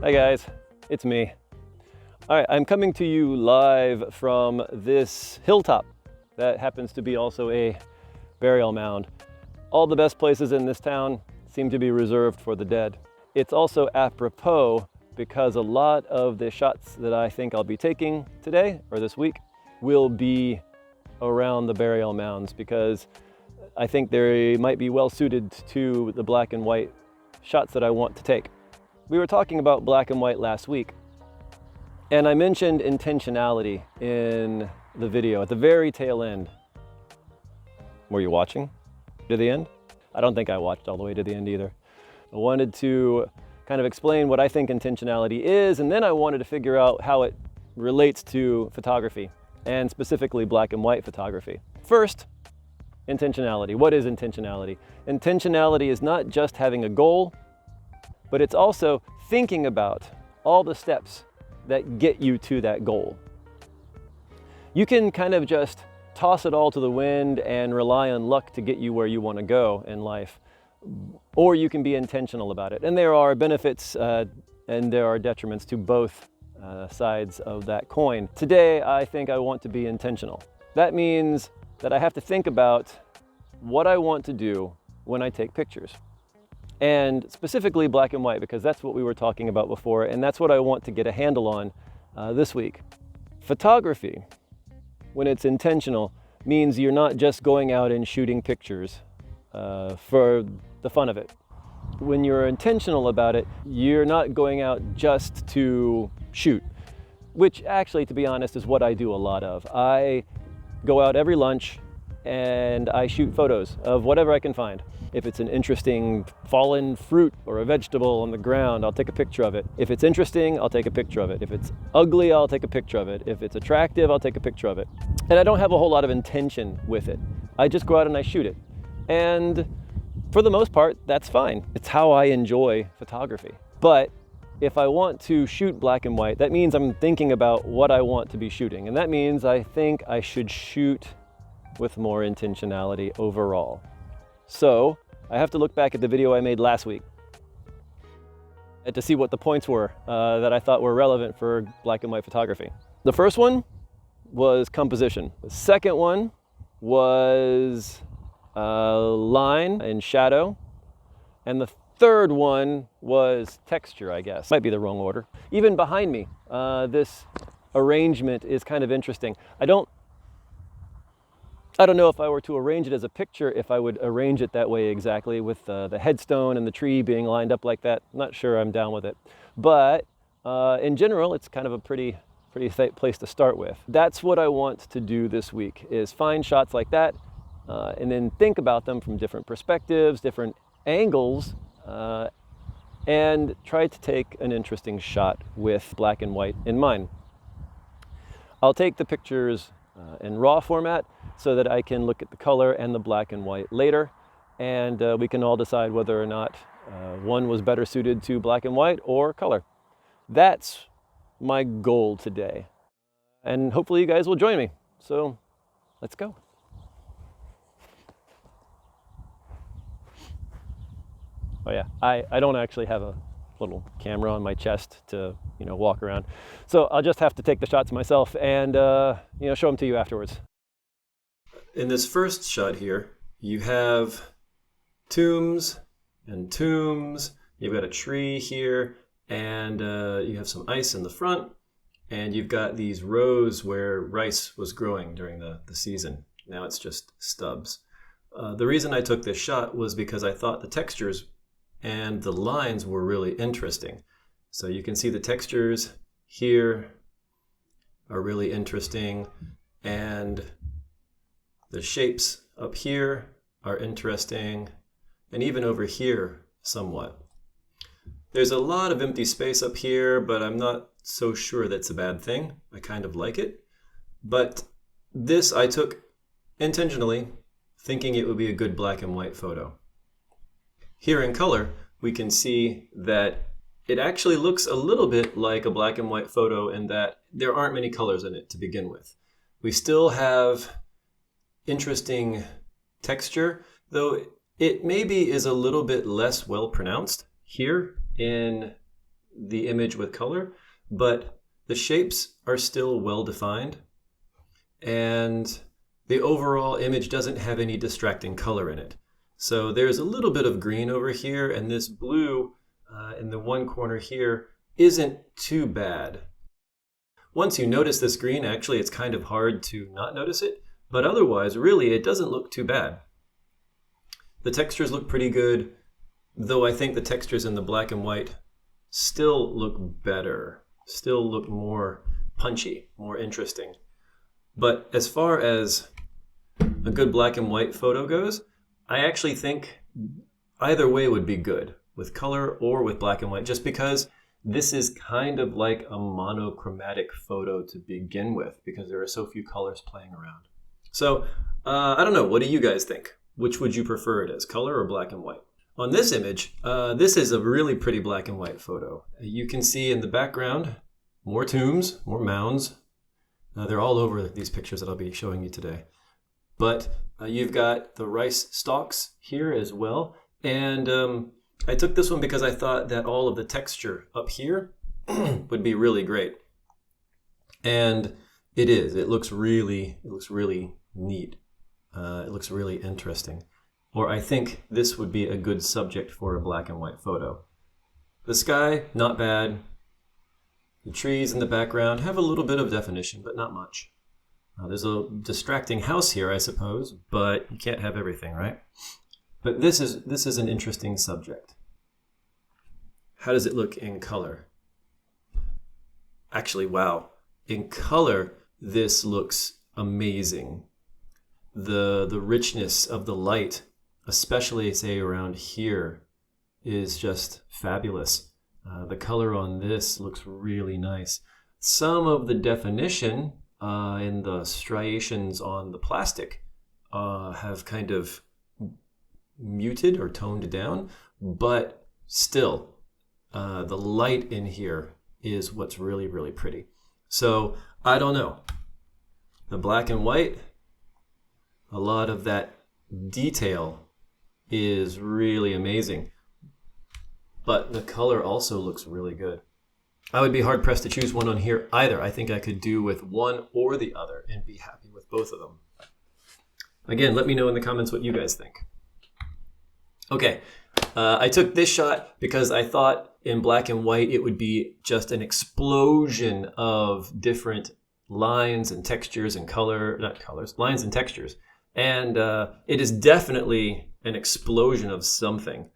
Hi guys, it's me. All right, I'm coming to you live from this hilltop that happens to be also a burial mound. All the best places in this town seem to be reserved for the dead. It's also apropos because a lot of the shots that I think I'll be taking today or this week will be around the burial mounds because I think they might be well suited to the black and white shots that I want to take. We were talking about black and white last week, and I mentioned intentionality in the video at the very tail end. Were you watching to the end? I don't think I watched all the way to the end either. I wanted to kind of explain what I think intentionality is, and then I wanted to figure out how it relates to photography, and specifically black and white photography. First, intentionality. What is intentionality? Intentionality is not just having a goal, but it's also thinking about all the steps that get you to that goal. You can kind of just toss it all to the wind and rely on luck to get you where you want to go in life, or you can be intentional about it. And there are benefits and there are detriments to both sides of that coin. Today, I think I want to be intentional. That means that I have to think about what I want to do when I take pictures. And specifically black and white, because that's what we were talking about before, and that's what I want to get a handle on this week. Photography, when it's intentional, means you're not just going out and shooting pictures for the fun of it. When you're intentional about it, you're not going out just to shoot, which actually, to be honest, is what I do a lot of. I go out every lunch and I shoot photos of whatever I can find. If it's an interesting fallen fruit or a vegetable on the ground, I'll take a picture of it. If it's interesting, I'll take a picture of it. If it's ugly, I'll take a picture of it. If it's attractive, I'll take a picture of it. And I don't have a whole lot of intention with it. I just go out and I shoot it. And for the most part, that's fine. It's how I enjoy photography. But if I want to shoot black and white, that means I'm thinking about what I want to be shooting. And that means I think I should shoot with more intentionality overall. So I have to look back at the video I made last week to see what the points were that I thought were relevant for black and white photography. The first one was composition. The second one was line and shadow. And the third one was texture, I guess. Might be the wrong order. Even behind me, this arrangement is kind of interesting. I don't know if I were to arrange it as a picture, if I would arrange it that way exactly with the headstone and the tree being lined up like that. I'm not sure I'm down with it. But in general, it's kind of a pretty place to start with. That's what I want to do this week, is find shots like that and then think about them from different perspectives, different angles, and try to take an interesting shot with black and white in mind. I'll take the pictures in RAW format so that I can look at the color and the black and white later, and we can all decide whether or not one was better suited to black and white or color. That's my goal today, and hopefully you guys will join me. So let's go. Oh yeah, I don't actually have a little camera on my chest to walk around, so I'll just have to take the shots myself and show them to you afterwards. In this first shot here, you have tombs and tombs. You've got a tree here, and you have some ice in the front, and you've got these rows where rice was growing during the season. Now it's just stubs. The reason I took this shot was because I thought the textures and the lines were really interesting. So you can see the textures here are really interesting, and the shapes up here are interesting, and even over here somewhat. There's a lot of empty space up here, but I'm not so sure that's a bad thing. I kind of like it. But this I took intentionally, thinking it would be a good black and white photo. Here in color, we can see that it actually looks a little bit like a black and white photo in that there aren't many colors in it to begin with. We still have interesting texture, though it maybe is a little bit less well pronounced here in the image with color, but the shapes are still well defined, and the overall image doesn't have any distracting color in it. So there's a little bit of green over here, and this blue in the one corner here isn't too bad. Once you notice this green, actually it's kind of hard to not notice it, but otherwise really it doesn't look too bad. The textures look pretty good, though I think the textures in the black and white still look better, still look more punchy, more interesting. But as far as a good black and white photo goes, I actually think either way would be good, with color or with black and white, just because this is kind of like a monochromatic photo to begin with, because there are so few colors playing around. So I don't know, what do you guys think? Which would you prefer it as, color or black and white? On this image, this is a really pretty black and white photo. You can see in the background more tombs, more mounds. They're all over these pictures that I'll be showing you today. But you've got the rice stalks here as well. And I took this one because I thought that all of the texture up here would be really great. And it is. It looks really neat. It looks really interesting. Or I think this would be a good subject for a black and white photo. The sky, not bad. The trees in the background have a little bit of definition, but not much. There's a distracting house here, I suppose, but you can't have everything, right? But this is an interesting subject. How does it look in color? Actually, wow. In color, this looks amazing. The richness of the light, especially say around here, is just fabulous. The color on this looks really nice. Some of the definition in the striations on the plastic have kind of muted or toned down, but still, the light in here is what's really pretty. So I don't know. The black and white, a lot of that detail is really amazing, but the color also looks really good. I would be hard pressed to choose one on here either. I think I could do with one or the other and be happy with both of them. Again, let me know in the comments what you guys think. Okay, I took this shot because I thought in black and white it would be just an explosion of different lines and textures and lines and textures. And it is definitely an explosion of something.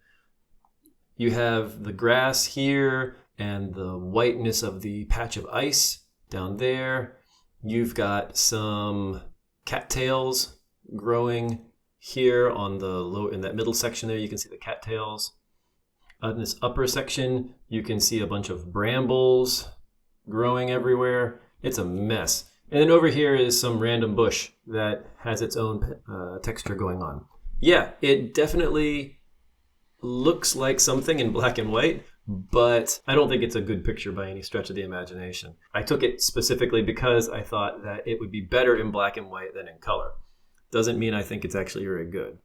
You have the grass here and the whiteness of the patch of ice down there. You've got some cattails growing here on the in that middle section there. You can see the cattails. In this upper section, you can see a bunch of brambles growing everywhere. It's a mess. And then over here is some random bush that has its own texture going on. Yeah, it definitely looks like something in black and white, but I don't think it's a good picture by any stretch of the imagination. I took it specifically because I thought that it would be better in black and white than in color. Doesn't mean I think it's actually very good.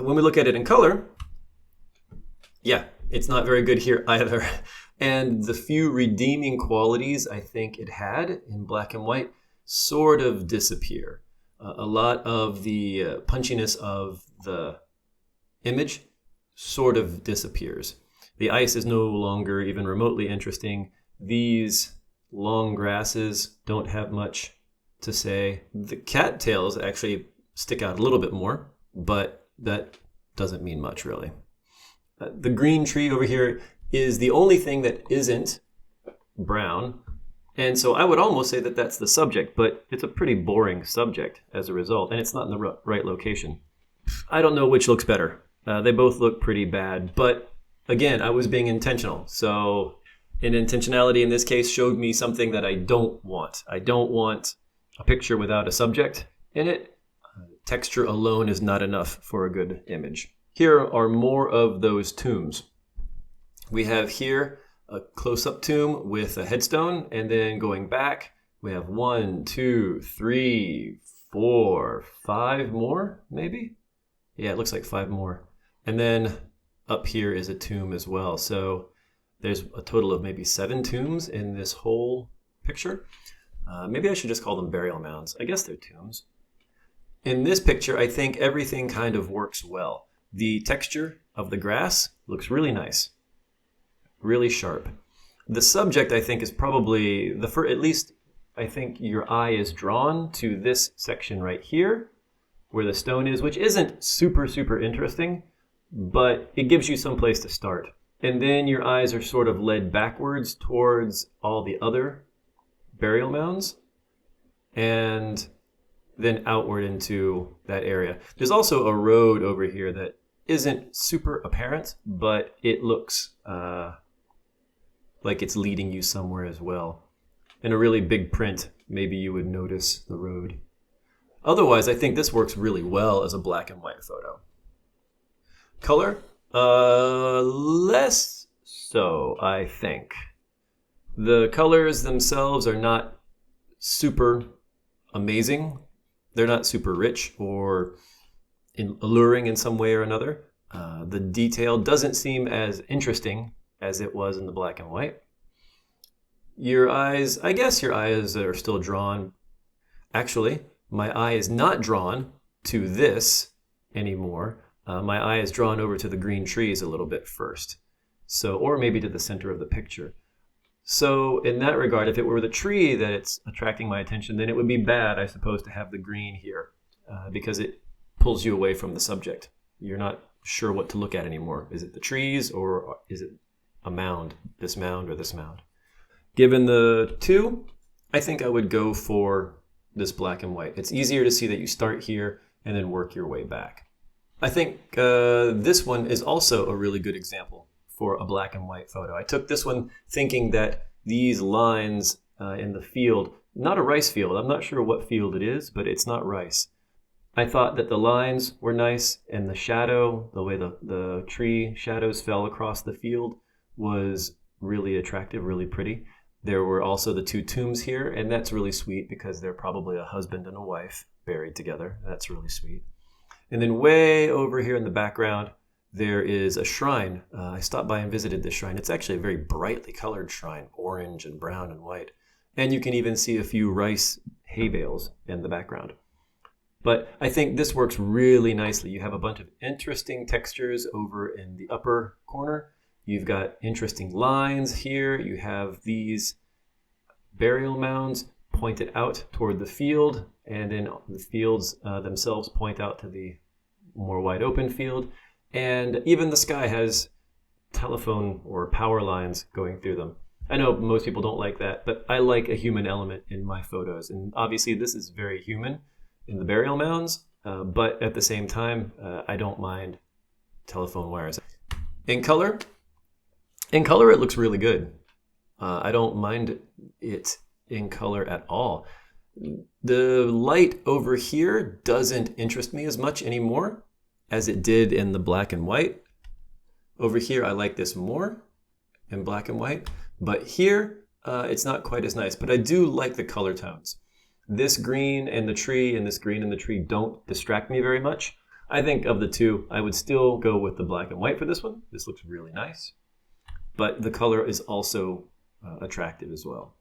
When we look at it in color, yeah, it's not very good here either. And the few redeeming qualities I think it had in black and white sort of disappear. A lot of the punchiness of the image sort of disappears. The ice is no longer even remotely interesting. These long grasses don't have much to say. The cattails actually stick out a little bit more, but that doesn't mean much really. The green tree over here is the only thing that isn't brown. And so I would almost say that that's the subject, but it's a pretty boring subject as a result, and it's not in the right location. I don't know which looks better. They both look pretty bad, but again, I was being intentional. So an intentionality in this case showed me something that I don't want. I don't want a picture without a subject in it. Texture alone is not enough for a good image. Here are more of those tombs. We have here a close-up tomb with a headstone, and then going back, we have 1, 2, 3, 4, 5 more, maybe? Yeah, it looks like 5 more. And then up here is a tomb as well. So There's a total of maybe 7 tombs in this whole picture. Maybe I should just call them burial mounds. I guess they're tombs. In this picture, I think everything kind of works well. The texture of the grass looks really nice, really sharp. The subject, I think, is probably at least I think your eye is drawn to this section right here where the stone is, which isn't super, super interesting, but it gives you some place to start. And then your eyes are sort of led backwards towards all the other burial mounds and then outward into that area. There's also a road over here that isn't super apparent, but it looks like it's leading you somewhere as well. In a really big print, maybe you would notice the road. Otherwise, I think this works really well as a black and white photo. Color? Less so, I think. The colors themselves are not super amazing. They're not super rich or alluring in some way or another. The detail doesn't seem as interesting as it was in the black and white. Your eyes, I guess your eyes are still drawn. Actually, my eye is not drawn to this anymore. My eye is drawn over to the green trees a little bit first. So, or maybe to the center of the picture. So in that regard, if it were the tree that it's attracting my attention, then it would be bad, I suppose, to have the green here because it pulls you away from the subject. You're not sure what to look at anymore. Is it the trees or is it a mound, this mound or this mound? Given the two, I think I would go for this black and white. It's easier to see that you start here and then work your way back. I think this one is also a really good example for a black and white photo. I took this one thinking that these lines in the field, not a rice field, I'm not sure what field it is, but it's not rice. I thought that the lines were nice and the shadow, the way the tree shadows fell across the field was really attractive, really pretty. There were also the 2 tombs here, and that's really sweet because they're probably a husband and a wife buried together. That's really sweet. And then way over here in the background, there is a shrine. I stopped by and visited this shrine. It's actually a very brightly colored shrine, orange and brown and white. And you can even see a few rice hay bales in the background. But I think this works really nicely. You have a bunch of interesting textures over in the upper corner. You've got interesting lines here. You have these burial mounds pointed out toward the field, and then the fields themselves point out to the more wide open field. And even the sky has telephone or power lines going through them. I know most people don't like that, but I like a human element in my photos. And obviously this is very human in the burial mounds, but at the same time, I don't mind telephone wires. In color, it looks really good. I don't mind it in color at all. The light over here doesn't interest me as much anymore as it did in the black and white. Over here, I like this more in black and white, but here, it's not quite as nice, but I do like the color tones. This green and the tree and this green and the tree don't distract me very much. I think of the two, I would still go with the black and white for this one. This looks really nice, but the color is also attractive as well.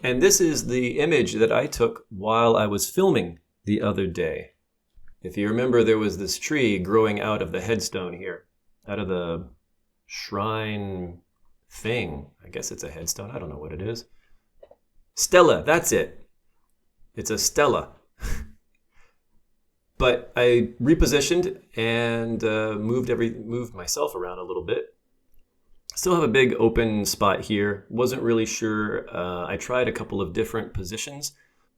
And this is the image that I took while I was filming the other day. If you remember, there was this tree growing out of the headstone here, out of the shrine thing. I guess it's a headstone. I don't know what it is. Stela, that's it. It's a stela. But I repositioned and moved myself around a little bit. Still have a big open spot here. Wasn't really sure. I tried a couple of different positions.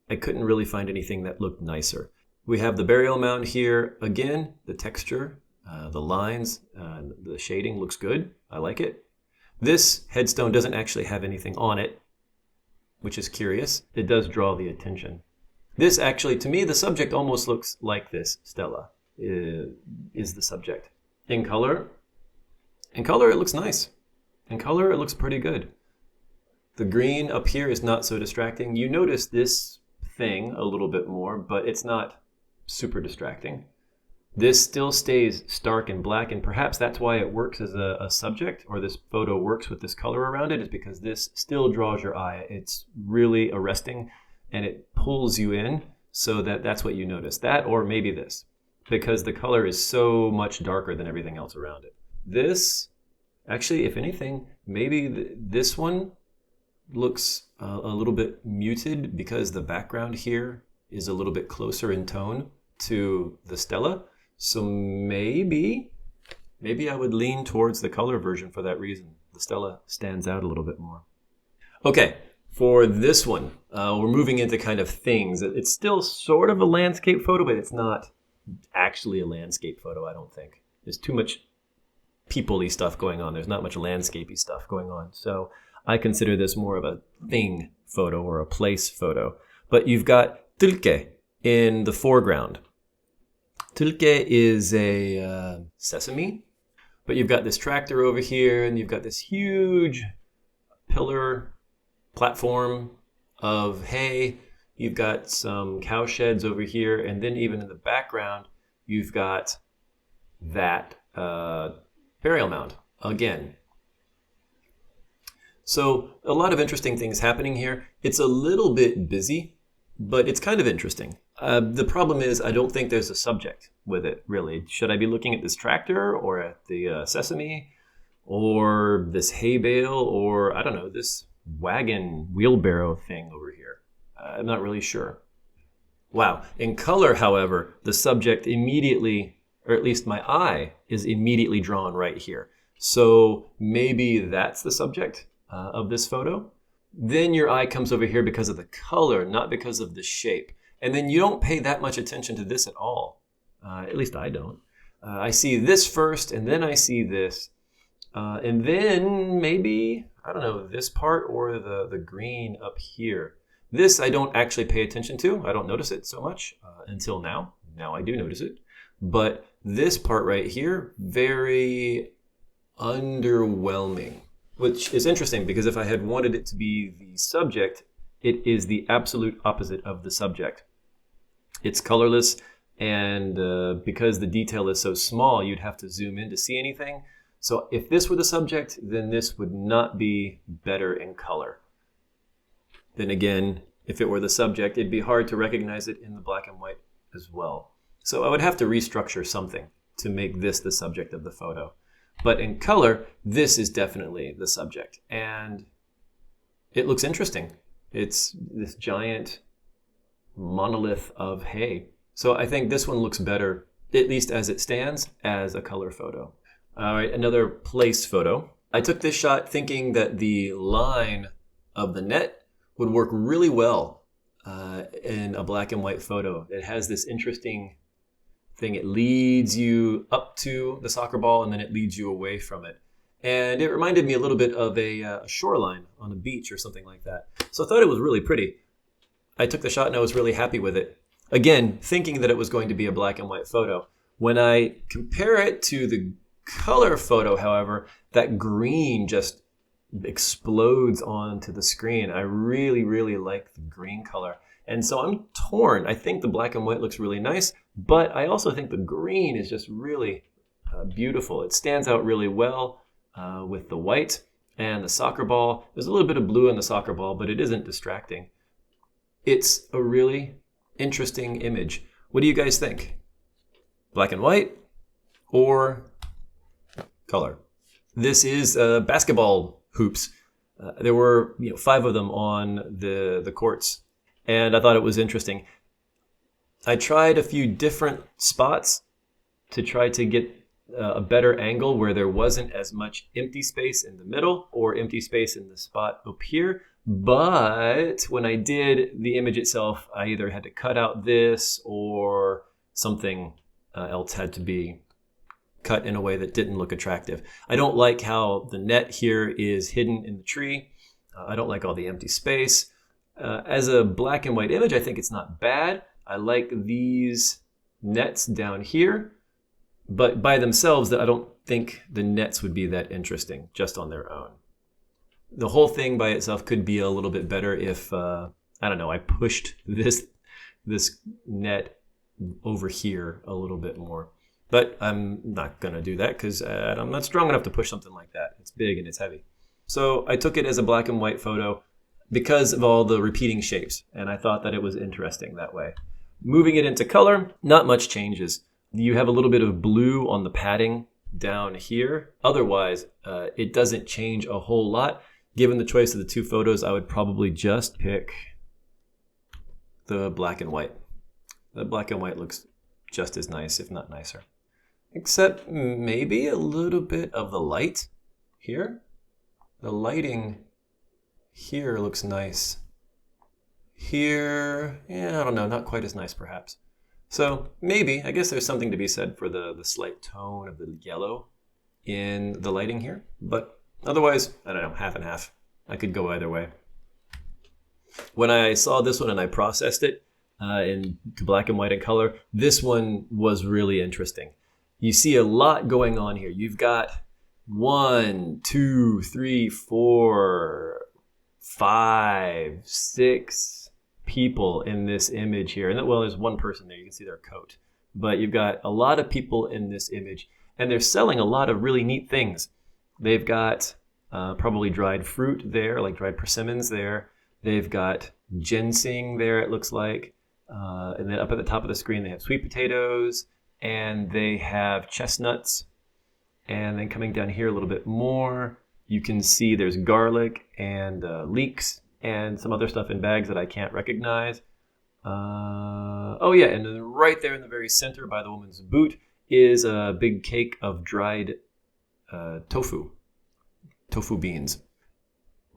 I couldn't really find anything that looked nicer. We have the burial mound here. Again, the texture, the lines, the shading looks good. I like it. This headstone doesn't actually have anything on it, which is curious. It does draw the attention. This actually, to me, the subject almost looks like this stela is the subject. In color, it looks nice. In color, it looks pretty good. The green up here is not so distracting. You notice this thing a little bit more, but it's not super distracting. This still stays stark and black, and perhaps that's why it works as a subject, or this photo works with this color around it, is because this still draws your eye. It's really arresting, and it pulls you in, so that's what you notice. That, or maybe this, because the color is so much darker than everything else around it. This, actually, if anything, maybe this one looks a little bit muted because the background here is a little bit closer in tone to the Stella. So maybe I would lean towards the color version for that reason. The Stella stands out a little bit more. Okay, for this one, we're moving into kind of things. It's still sort of a landscape photo, but it's not actually a landscape photo, I don't think. There's too much people-y stuff going on. There's not much landscapey stuff going on. So I consider this more of a thing photo or a place photo. But you've got Tilke in the foreground. Tilke is a sesame, but you've got this tractor over here, and you've got this huge pillar platform of hay. You've got some cow sheds over here, and then even in the background, you've got that burial mound again. So a lot of interesting things happening here. It's a little bit busy, but it's kind of interesting. The problem is I don't think there's a subject with it, really. Should I be looking at this tractor or at the sesame or this hay bale or, I don't know, this wagon wheelbarrow thing over here? I'm not really sure. Wow. In color, however, the subject immediately, or at least my eye, is immediately drawn right here. So maybe that's the subject of this photo. Then your eye comes over here because of the color, not because of the shape. And then you don't pay that much attention to this at all. At least I don't. I see this first, and then I see this. And then maybe, I don't know, this part or the green up here. This I don't actually pay attention to. I don't notice it so much until now. Now I do notice it. But this part right here, very underwhelming. Which is interesting because if I had wanted it to be the subject, it is the absolute opposite of the subject. It's colorless, and because the detail is so small, you'd have to zoom in to see anything. So if this were the subject, then this would not be better in color. Then again, if it were the subject, it'd be hard to recognize it in the black and white as well. So I would have to restructure something to make this the subject of the photo. But in color, this is definitely the subject. And it looks interesting. It's this giant monolith of hay. So I think this one looks better, at least as it stands, as a color photo. All right, another place photo. I took this shot thinking that the line of the net would work really well in a black and white photo. It has this interesting thing. It leads you up to the soccer ball, and then it leads you away from it. And it reminded me a little bit of a shoreline on a beach or something like that. So I thought it was really pretty. I took the shot and I was really happy with it. Again, thinking that it was going to be a black and white photo. When I compare it to the color photo, however, that green just explodes onto the screen. I really, really like the green color. And so I'm torn. I think the black and white looks really nice, but I also think the green is just really beautiful. It stands out really well with the white and the soccer ball. There's a little bit of blue in the soccer ball, but it isn't distracting. It's a really interesting image. What do you guys think? Black and white or color? This is basketball hoops. There were 5 of them on the courts, and I thought it was interesting. I tried a few different spots to try to get a better angle where there wasn't as much empty space in the middle or empty space in the spot up here. But when I did the image itself, I either had to cut out this or something else had to be cut in a way that didn't look attractive. I don't like how the net here is hidden in the tree. I don't like all the empty space. As a black and white image, I think it's not bad. I like these nets down here, but by themselves, I don't think the nets would be that interesting just on their own. The whole thing by itself could be a little bit better if, I don't know, I pushed this net over here a little bit more. But I'm not going to do that because I'm not strong enough to push something like that. It's big and it's heavy. So I took it as a black and white photo because of all the repeating shapes. And I thought that it was interesting that way. Moving it into color, not much changes. You have a little bit of blue on the padding down here. Otherwise, it doesn't change a whole lot. Given the choice of the two photos, I would probably just pick the black and white. The black and white looks just as nice, if not nicer. Except maybe a little bit of the light here. The lighting here looks nice. Here, yeah, I don't know, not quite as nice perhaps. So maybe, I guess there's something to be said for the slight tone of the yellow in the lighting here. But otherwise, I don't know, half and half. I could go either way. When I saw this one and I processed it in black and white and color, this one was really interesting. You see a lot going on here. You've got 1, 2, 3, 4, 5, 6 people in this image here. And well, there's one person there. You can see their coat. But you've got a lot of people in this image. And they're selling a lot of really neat things. They've got probably dried fruit there, like dried persimmons there. They've got ginseng there, it looks like. And then up at the top of the screen, they have sweet potatoes. And they have chestnuts. And then coming down here a little bit more, you can see there's garlic and leeks and some other stuff in bags that I can't recognize. Oh yeah, and then right there in the very center by the woman's boot is a big cake of dried tofu beans.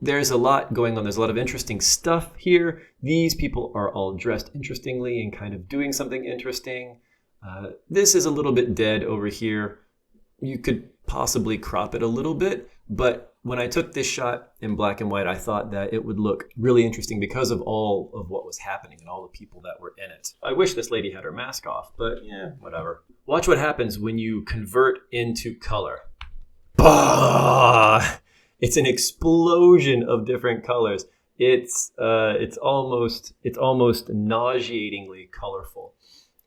There's a lot going on. There's a lot of interesting stuff here. These people are all dressed interestingly and kind of doing something interesting. This is a little bit dead over here. You could possibly crop it a little bit, but when I took this shot in black and white, I thought that it would look really interesting because of all of what was happening and all the people that were in it. I wish this lady had her mask off, but yeah, whatever. Watch what happens when you convert into color. Bah! It's an explosion of different colors. It's almost nauseatingly colorful.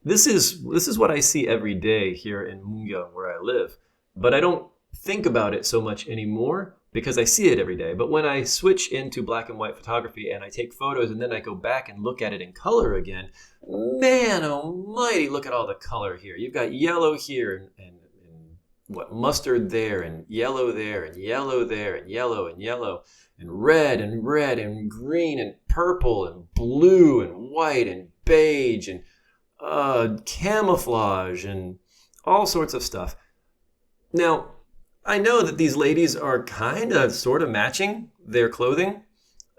This is what I see every day here in Mungyeong, where I live. But I don't think about it so much anymore because I see it every day. But when I switch into black and white photography and I take photos and then I go back and look at it in color again, man almighty, look at all the color here. You've got yellow here and what, mustard there and yellow there and yellow there and yellow and yellow and red and green and purple and blue and white and beige and camouflage and all sorts of stuff. Now, I know that these ladies are kind of sort of matching their clothing.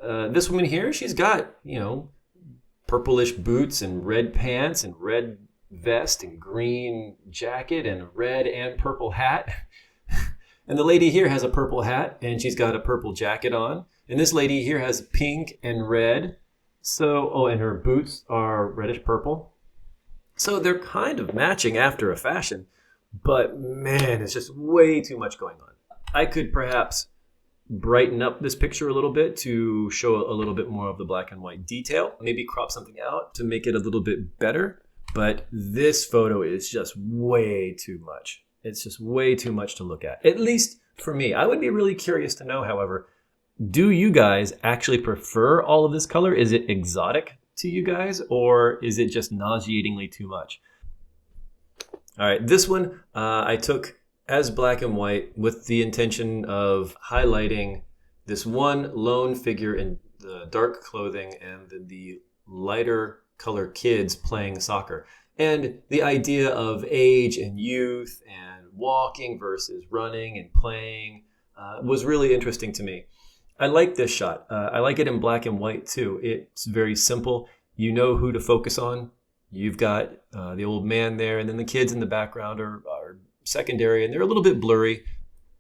This woman here, she's got, purplish boots and red pants and red vest and green jacket and red and purple hat. And the lady here has a purple hat and she's got a purple jacket on. And this lady here has pink and red. And her boots are reddish purple. So they're kind of matching after a fashion. But man, it's just way too much going on. I could perhaps brighten up this picture a little bit to show a little bit more of the black and white detail. Maybe crop something out to make it a little bit better. But this photo is just way too much. It's just way too much to look at least for me. I would be really curious to know, however, do you guys actually prefer all of this color? Is it exotic to you guys, or is it just nauseatingly too much? All right, this one I took as black and white with the intention of highlighting this one lone figure in the dark clothing and the lighter color kids playing soccer. And the idea of age and youth and walking versus running and playing was really interesting to me. I like this shot. I like it in black and white too. It's very simple. You know who to focus on. You've got the old man there, and then the kids in the background are secondary, and they're a little bit blurry,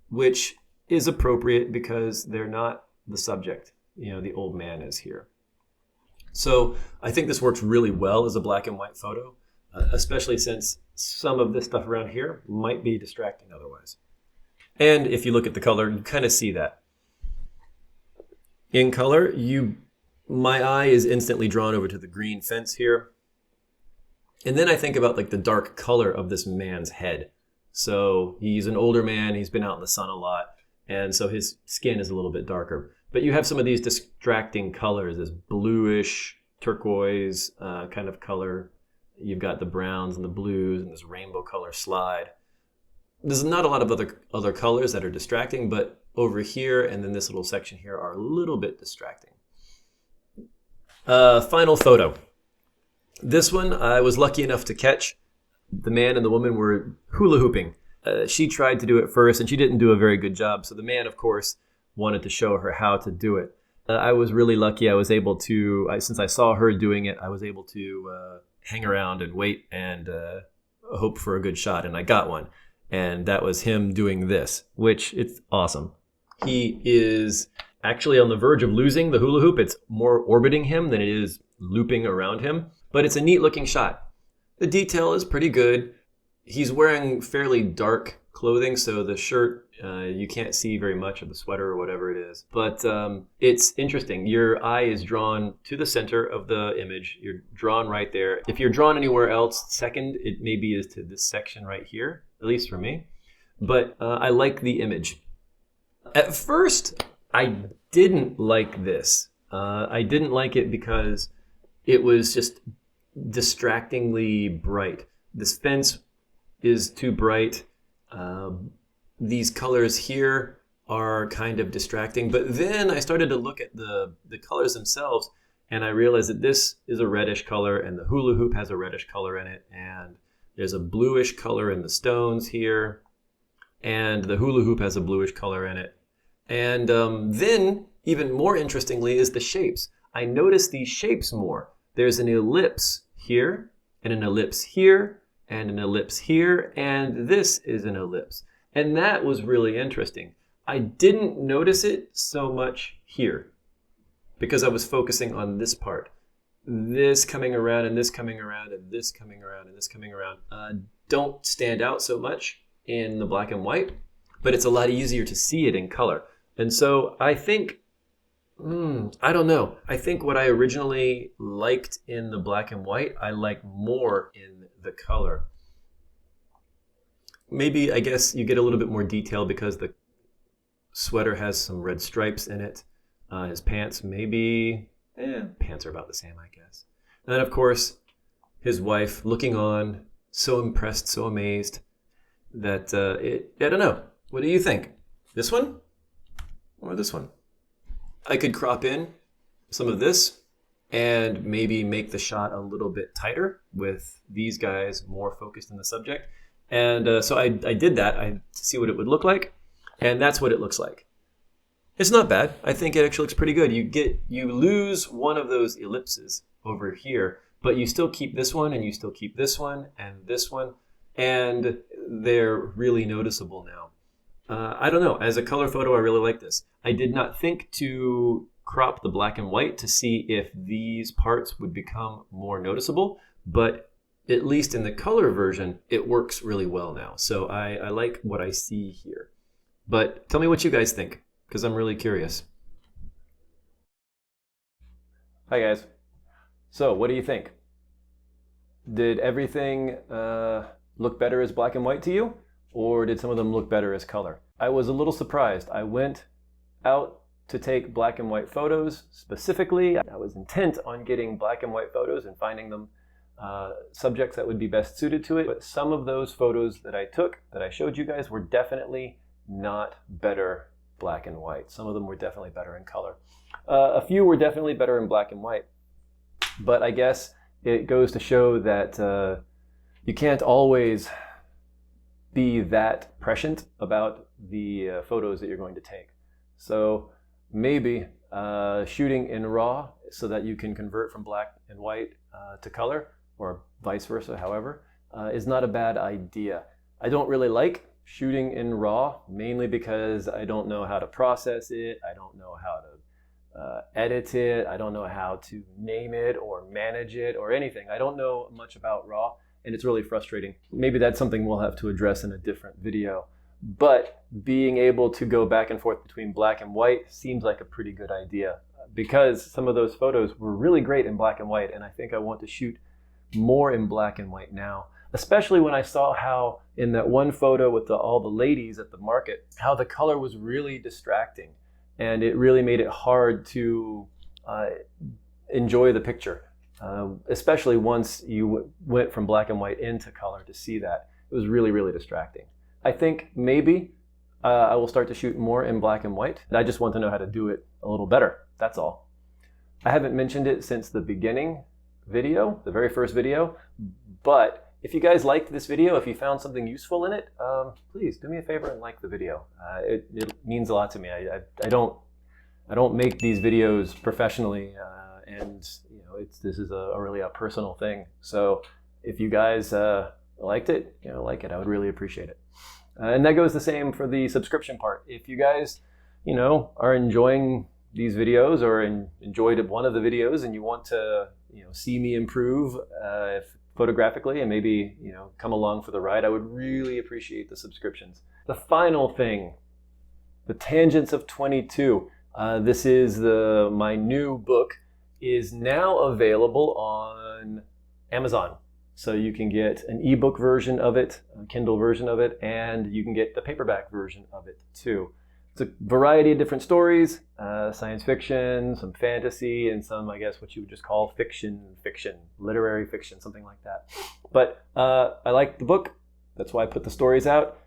which is appropriate because they're not the subject. The old man is here. So I think this works really well as a black and white photo, especially since some of this stuff around here might be distracting otherwise. And if you look at the color, you kind of see that. In color, my eye is instantly drawn over to the green fence here. And then I think about like the dark color of this man's head. So he's an older man, he's been out in the sun a lot, and so his skin is a little bit darker. But you have some of these distracting colors, this bluish, turquoise kind of color. You've got the browns and the blues and this rainbow color slide. There's not a lot of other colors that are distracting, but over here and then this little section here are a little bit distracting. Final photo. This one I was lucky enough to catch. The man and the woman were hula hooping. She tried to do it first and she didn't do a very good job. So the man, of course, wanted to show her how to do it. I was really lucky. I was able to, since I saw her doing it, I was able to hang around and wait and hope for a good shot. And I got one. And that was him doing this, which it's awesome. He is actually on the verge of losing the hula hoop. It's more orbiting him than it is looping around him. But it's a neat looking shot. The detail is pretty good. He's wearing fairly dark clothing, so the shirt, you can't see very much of the sweater or whatever it is. But it's interesting. Your eye is drawn to the center of the image. You're drawn right there. If you're drawn anywhere else, second, it maybe is to this section right here, at least for me. But I like the image. At first, I didn't like this. I didn't like it because it was just distractingly bright. This fence is too bright. These colors here are kind of distracting. But then I started to look at the colors themselves, and I realized that this is a reddish color, and the hula hoop has a reddish color in it, and there's a bluish color in the stones here, and the hula hoop has a bluish color in it. And then, even more interestingly, is the shapes. I noticed these shapes more. There's an ellipse here, and an ellipse here, and an ellipse here, and this is an ellipse. And that was really interesting. I didn't notice it so much here because I was focusing on this part. This coming around, and this coming around, and this coming around, and this coming around don't stand out so much in the black and white, but it's a lot easier to see it in color. And so I think I don't know. I think what I originally liked in the black and white, I like more in the color. Maybe, I guess, you get a little bit more detail because the sweater has some red stripes in it. His pants, maybe, pants are about the same, I guess. And then, of course, his wife looking on, so impressed, so amazed that I don't know. What do you think? This one or this one? I could crop in some of this and maybe make the shot a little bit tighter with these guys more focused in the subject. And so I did that to see what it would look like. And that's what it looks like. It's not bad. I think it actually looks pretty good. You lose one of those ellipses over here, but you still keep this one and you still keep this one and this one. And they're really noticeable now. I don't know. As a color photo, I really like this. I did not think to crop the black and white to see if these parts would become more noticeable, but at least in the color version, it works really well now. So I like what I see here. But tell me what you guys think, because I'm really curious. Hi guys. So what do you think? Did everything look better as black and white to you? Or did some of them look better as color? I was a little surprised. I went out to take black and white photos specifically. I was intent on getting black and white photos and finding them subjects that would be best suited to it. But some of those photos that I took, that I showed you guys, were definitely not better black and white. Some of them were definitely better in color. A few were definitely better in black and white. But I guess it goes to show that you can't always be that prescient about the photos that you're going to take. So maybe shooting in RAW so that you can convert from black and white to color, or vice versa, however, is not a bad idea. I don't really like shooting in RAW, mainly because I don't know how to process it, I don't know how to edit it, I don't know how to name it or manage it or anything. I don't know much about RAW, and it's really frustrating. Maybe that's something we'll have to address in a different video. But being able to go back and forth between black and white seems like a pretty good idea, because some of those photos were really great in black and white, and I think I want to shoot more in black and white now, especially when I saw how in that one photo with all the ladies at the market, how the color was really distracting, and it really made it hard to enjoy the picture, especially once you went from black and white into color to see that. It was really, really distracting. I think maybe I will start to shoot more in black and white. I just want to know how to do it a little better, that's all. I haven't mentioned it since the beginning video, the very first video, but if you guys liked this video, if you found something useful in it, please do me a favor and like the video. It means a lot to me. I don't make these videos professionally, and this is a really personal thing. So if you guys liked it, like it, I would really appreciate it. And that goes the same for the subscription part. If you guys, are enjoying these videos or enjoyed one of the videos and you want to, see me improve photographically and maybe, come along for the ride, I would really appreciate the subscriptions. The final thing, The Tangents of 22. This is my new book, is now available on Amazon. So you can get an ebook version of it, a Kindle version of it, and you can get the paperback version of it too. It's a variety of different stories, science fiction, some fantasy, and some, I guess, what you would just call fiction, literary fiction, something like that. But I like the book. That's why I put the stories out.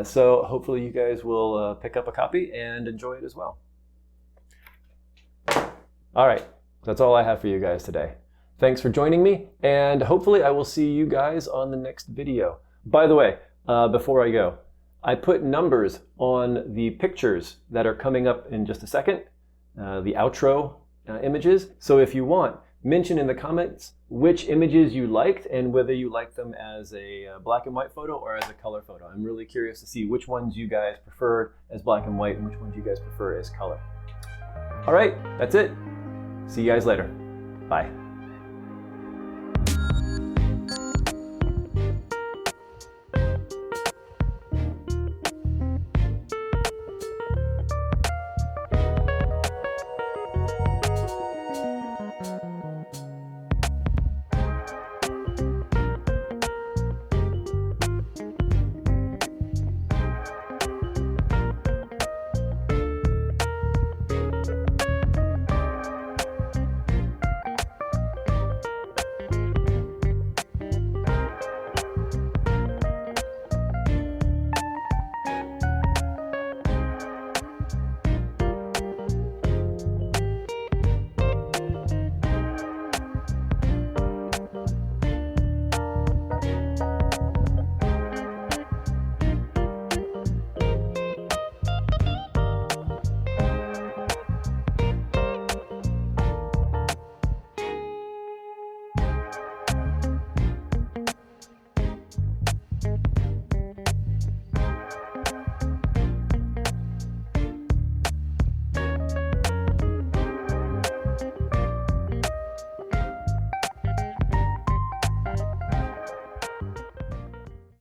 So hopefully you guys will pick up a copy and enjoy it as well. All right, that's all I have for you guys today. Thanks for joining me, and hopefully I will see you guys on the next video. By the way, before I go, I put numbers on the pictures that are coming up in just a second, the outro images. So if you want, mention in the comments which images you liked and whether you liked them as a black and white photo or as a color photo. I'm really curious to see which ones you guys preferred as black and white and which ones you guys prefer as color. All right, that's it. See you guys later. Bye.